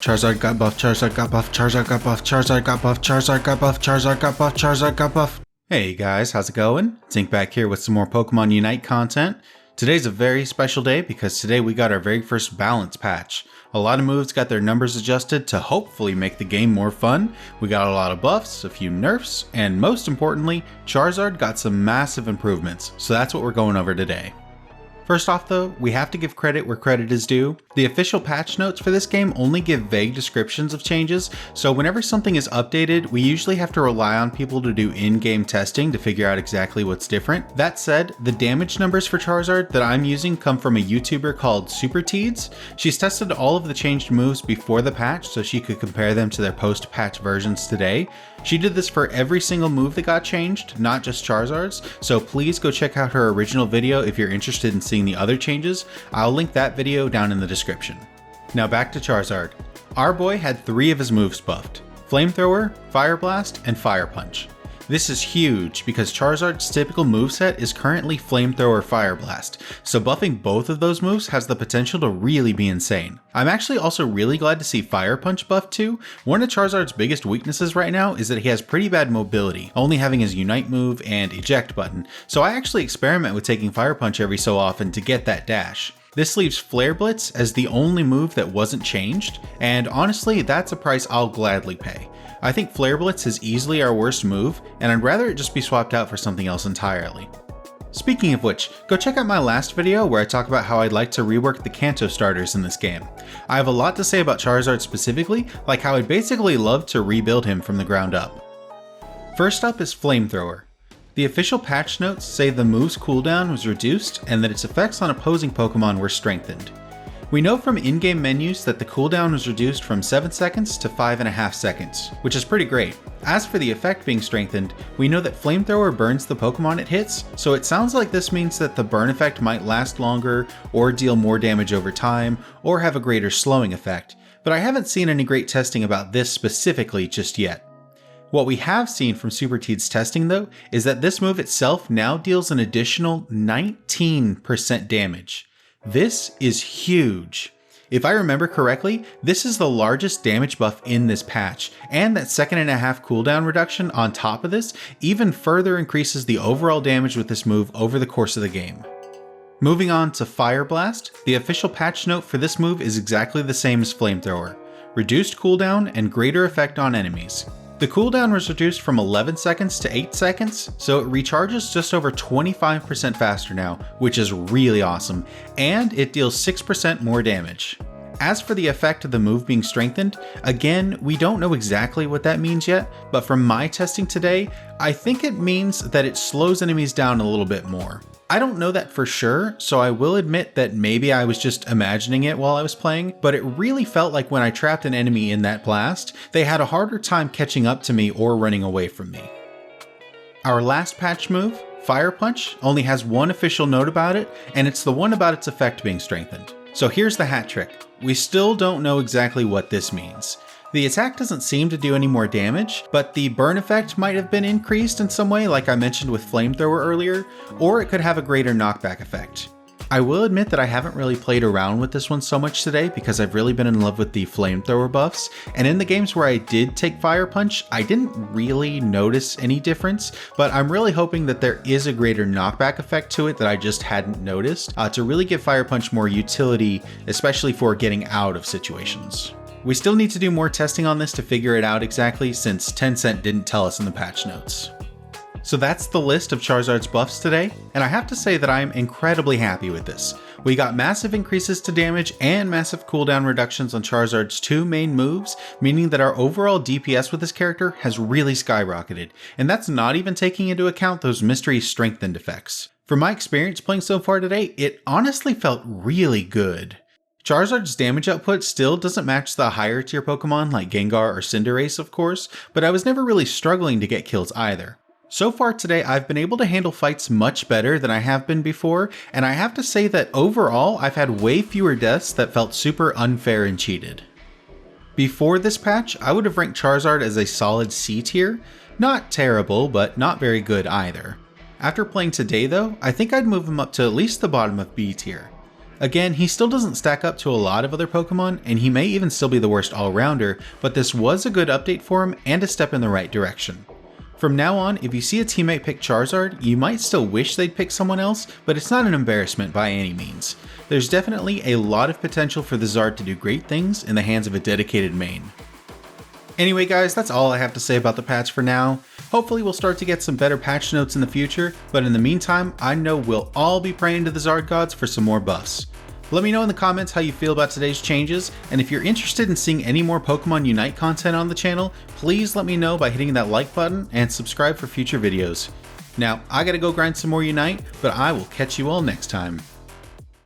Charizard got buffed, Charizard got buffed, Charizard got buffed, Charizard got buffed, Charizard got buffed, Charizard got buffed, Charizard got buffed. Hey guys, how's it going? Zink back here with some more Pokemon Unite content. Today's a very special day because today we got our very first balance patch. A lot of moves got their numbers adjusted to hopefully make the game more fun. We got a lot of buffs, a few nerfs, and most importantly, Charizard got some massive improvements, so that's what we're going over today. First off though, we have to give credit where credit is due. The official patch notes for this game only give vague descriptions of changes, so whenever something is updated, we usually have to rely on people to do in-game testing to figure out exactly what's different. That said, the damage numbers for Charizard that I'm using come from a YouTuber called StreamBeats. She's tested all of the changed moves before the patch so she could compare them to their post-patch versions today. She did this for every single move that got changed, not just Charizard's, so please go check out her original video if you're interested in seeing the other changes. I'll link that video down in the description. Now back to Charizard. Our boy had 3 of his moves buffed: Flamethrower, Fire Blast, and Fire Punch. This is huge because Charizard's typical moveset is currently Flamethrower Fire Blast, so buffing both of those moves has the potential to really be insane. I'm actually also really glad to see Fire Punch buffed too. One of Charizard's biggest weaknesses right now is that he has pretty bad mobility, only having his Unite move and Eject button, so I actually experiment with taking Fire Punch every so often to get that dash. This leaves Flare Blitz as the only move that wasn't changed, and honestly, that's a price I'll gladly pay. I think Flare Blitz is easily our worst move, and I'd rather it just be swapped out for something else entirely. Speaking of which, go check out my last video where I talk about how I'd like to rework the Kanto starters in this game. I have a lot to say about Charizard specifically, like how I'd basically love to rebuild him from the ground up. First up is Flamethrower. The official patch notes say the move's cooldown was reduced and that its effects on opposing Pokemon were strengthened. We know from in-game menus that the cooldown was reduced from 7 seconds to 5.5 seconds, which is pretty great. As for the effect being strengthened, we know that Flamethrower burns the Pokemon it hits, so it sounds like this means that the burn effect might last longer, or deal more damage over time, or have a greater slowing effect, but I haven't seen any great testing about this specifically just yet. What we have seen from StreamBeats testing though, is that this move itself now deals an additional 19% damage. This is huge. If I remember correctly, this is the largest damage buff in this patch, and that 1.5-second cooldown reduction on top of this even further increases the overall damage with this move over the course of the game. Moving on to Fire Blast, the official patch note for this move is exactly the same as Flamethrower: reduced cooldown and greater effect on enemies. The cooldown was reduced from 11 seconds to 8 seconds, so it recharges just over 25% faster now, which is really awesome, and it deals 6% more damage. As for the effect of the move being strengthened, again, we don't know exactly what that means yet, but from my testing today, I think it means that it slows enemies down a little bit more. I don't know that for sure, so I will admit that maybe I was just imagining it while I was playing, but it really felt like when I trapped an enemy in that blast, they had a harder time catching up to me or running away from me. Our last patch move, Fire Punch, only has one official note about it, and it's the one about its effect being strengthened. So here's the hat trick. We still don't know exactly what this means. The attack doesn't seem to do any more damage, but the burn effect might have been increased in some way like I mentioned with Flamethrower earlier, or it could have a greater knockback effect. I will admit that I haven't really played around with this one so much today because I've really been in love with the Flamethrower buffs, and in the games where I did take Fire Punch, I didn't really notice any difference, but I'm really hoping that there is a greater knockback effect to it that I just hadn't noticed to really give Fire Punch more utility, especially for getting out of situations. We still need to do more testing on this to figure it out exactly, since Tencent didn't tell us in the patch notes. So that's the list of Charizard's buffs today, and I have to say that I'm incredibly happy with this. We got massive increases to damage and massive cooldown reductions on Charizard's 2 main moves, meaning that our overall DPS with this character has really skyrocketed, and that's not even taking into account those mystery strengthened effects. From my experience playing so far today, it honestly felt really good. Charizard's damage output still doesn't match the higher tier Pokemon like Gengar or Cinderace of course, but I was never really struggling to get kills either. So far today I've been able to handle fights much better than I have been before, and I have to say that overall I've had way fewer deaths that felt super unfair and cheated. Before this patch, I would have ranked Charizard as a solid C tier, not terrible but not very good either. After playing today though, I think I'd move him up to at least the bottom of B tier. Again, he still doesn't stack up to a lot of other Pokemon, and he may even still be the worst all-rounder, but this was a good update for him and a step in the right direction. From now on, if you see a teammate pick Charizard, you might still wish they'd pick someone else, but it's not an embarrassment by any means. There's definitely a lot of potential for the Zard to do great things in the hands of a dedicated main. Anyway guys, that's all I have to say about the patch for now. Hopefully we'll start to get some better patch notes in the future, but in the meantime, I know we'll all be praying to the Zard gods for some more buffs. Let me know in the comments how you feel about today's changes, and if you're interested in seeing any more Pokemon Unite content on the channel, please let me know by hitting that like button and subscribe for future videos. Now, I gotta go grind some more Unite, but I will catch you all next time.